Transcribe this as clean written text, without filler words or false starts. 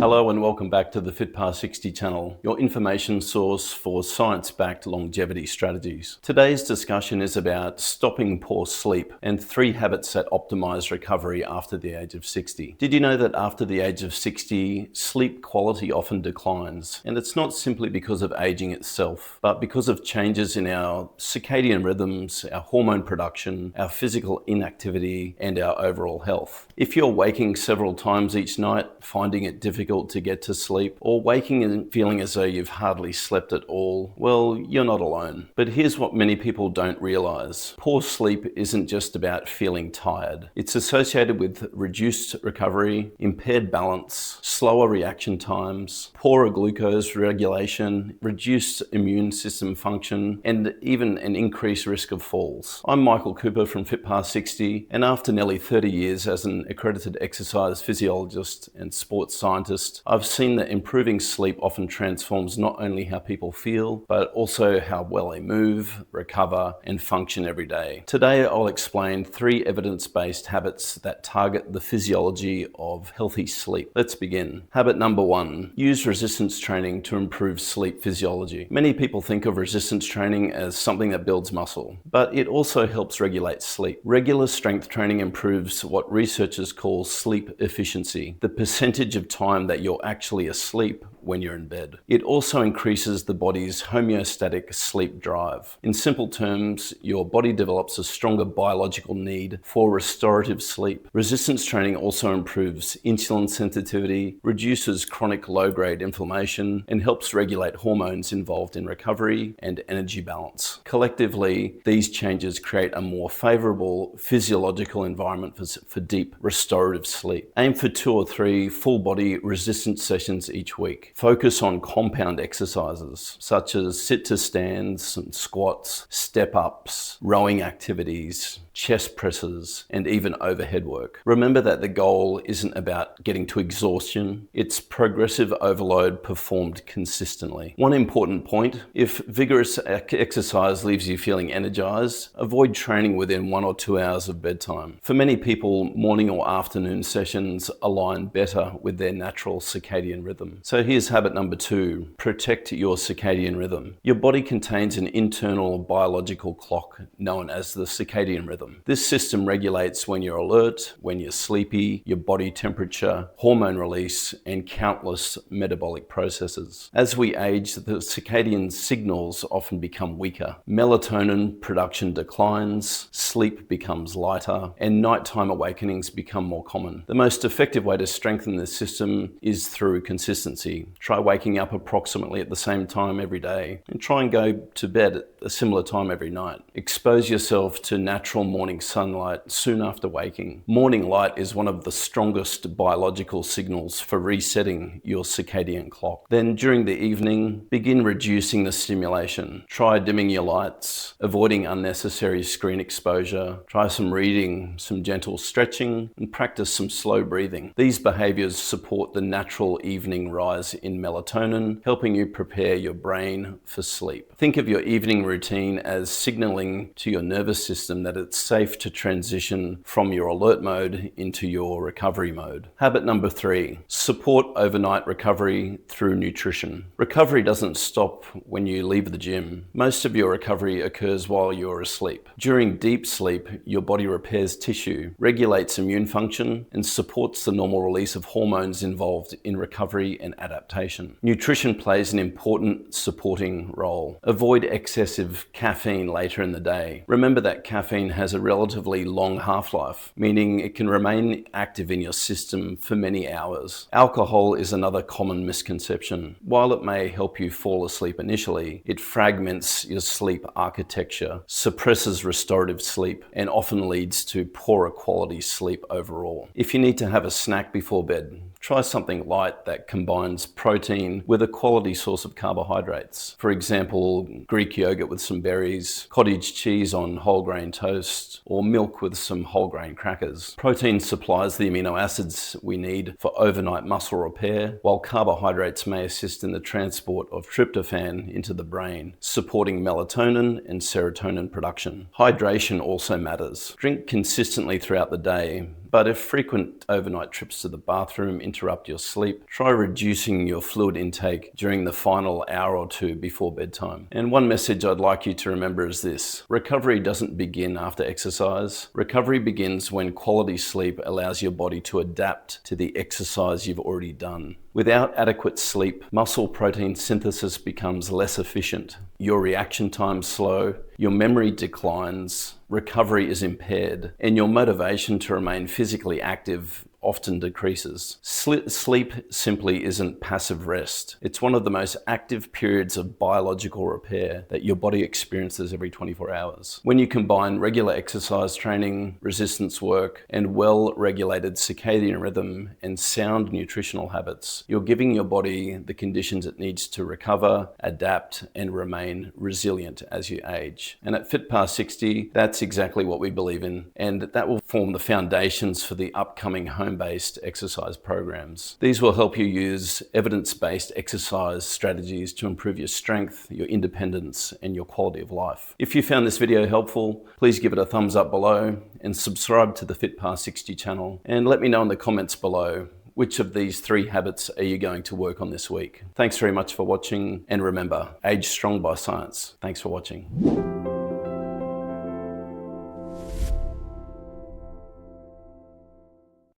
Hello and welcome back to the FitPast60 channel, your information source for science-backed longevity strategies. Today's discussion is about stopping poor sleep and 3 habits that optimize recovery after the age of 60. Did you know that after the age of 60, sleep quality often declines? And it's not simply because of aging itself, but because of changes in our circadian rhythms, our hormone production, our physical inactivity, and our overall health. If you're waking several times each night, finding it difficult to get to sleep, or waking and feeling as though you've hardly slept at all, well, you're not alone. But here's what many people don't realize. Poor sleep isn't just about feeling tired. It's associated with reduced recovery, impaired balance, slower reaction times, poorer glucose regulation, reduced immune system function, and even an increased risk of falls. I'm Michael Cooper from FitPast60, and after nearly 30 years as an accredited exercise physiologist and sports scientist, I've seen that improving sleep often transforms not only how people feel, but also how well they move, recover, and function every day. Today, I'll explain 3 evidence-based habits that target the physiology of healthy sleep. Let's begin. Habit number 1, use resistance training to improve sleep physiology. Many people think of resistance training as something that builds muscle, but it also helps regulate sleep. Regular strength training improves what researchers call sleep efficiency, the percentage of time that you're actually asleep when you're in bed. It also increases the body's homeostatic sleep drive. In simple terms, your body develops a stronger biological need for restorative sleep. Resistance training also improves insulin sensitivity, reduces chronic low-grade inflammation, and helps regulate hormones involved in recovery and energy balance. Collectively, these changes create a more favorable physiological environment for deep restorative sleep. Aim for 2 or 3 full-body resistance sessions each week. Focus on compound exercises such as sit-to-stands and squats, step-ups, rowing activities, chest presses, and even overhead work. Remember that the goal isn't about getting to exhaustion, it's progressive overload performed consistently. One important point, if vigorous exercise leaves you feeling energized, avoid training within 1 or 2 hours of bedtime. For many people, morning or afternoon sessions align better with their natural circadian rhythm. So here's habit number 2, protect your circadian rhythm. Your body contains an internal biological clock known as the circadian rhythm. This system regulates when you're alert, when you're sleepy, your body temperature, hormone release, and countless metabolic processes. As we age, the circadian signals often become weaker. Melatonin production declines, sleep becomes lighter, and nighttime awakenings become more common. The most effective way to strengthen this system is through consistency. Try waking up approximately at the same time every day, and try and go to bed at a similar time every night. Expose yourself to natural morning sunlight soon after waking. Morning light is one of the strongest biological signals for resetting your circadian clock. Then during the evening, begin reducing the stimulation. Try dimming your lights, avoiding unnecessary screen exposure. Try some reading, some gentle stretching, and practice some slow breathing. These behaviors support the natural evening rise in melatonin, helping you prepare your brain for sleep. Think of your evening routine as signaling to your nervous system that it's safe to transition from your alert mode into your recovery mode. Habit number 3, support overnight recovery through nutrition. Recovery doesn't stop when you leave the gym. Most of your recovery occurs while you're asleep. During deep sleep, your body repairs tissue, regulates immune function, and supports the normal release of hormones involved in recovery and adaptation. Nutrition plays an important supporting role. Avoid excessive caffeine later in the day. Remember that caffeine has a relatively long half-life, meaning it can remain active in your system for many hours. Alcohol is another common misconception. While it may help you fall asleep initially, it fragments your sleep architecture, suppresses restorative sleep, and often leads to poorer quality sleep overall. If you need to have a snack before bed, try something light that combines protein with a quality source of carbohydrates. For example, Greek yogurt with some berries, cottage cheese on whole grain toast, or milk with some whole grain crackers. Protein supplies the amino acids we need for overnight muscle repair, while carbohydrates may assist in the transport of tryptophan into the brain, supporting melatonin and serotonin production. Hydration also matters. Drink consistently throughout the day, But if frequent overnight trips to the bathroom interrupt your sleep, try reducing your fluid intake during the final hour or two before bedtime. And one message I'd like you to remember is this: recovery doesn't begin after exercise. Recovery begins when quality sleep allows your body to adapt to the exercise you've already done. Without adequate sleep, muscle protein synthesis becomes less efficient, your reaction time slow, your memory declines, recovery is impaired, and your motivation to remain physically active often decreases. Sleep simply isn't passive rest. It's one of the most active periods of biological repair that your body experiences every 24 hours. When you combine regular exercise training, resistance work, and well-regulated circadian rhythm and sound nutritional habits, you're giving your body the conditions it needs to recover, adapt, and remain resilient as you age. And at Fit Past 60, that's exactly what we believe in, and that will form the foundations for the upcoming home-based exercise programs. These will help you use evidence-based exercise strategies to improve your strength, your independence, and your quality of life. If you found this video helpful, please give it a thumbs up below and subscribe to the Fit Past 60 channel, and let me know in the comments below which of these 3 habits are you going to work on this week. Thanks very much for watching, and remember, age strong by science. Thanks for watching.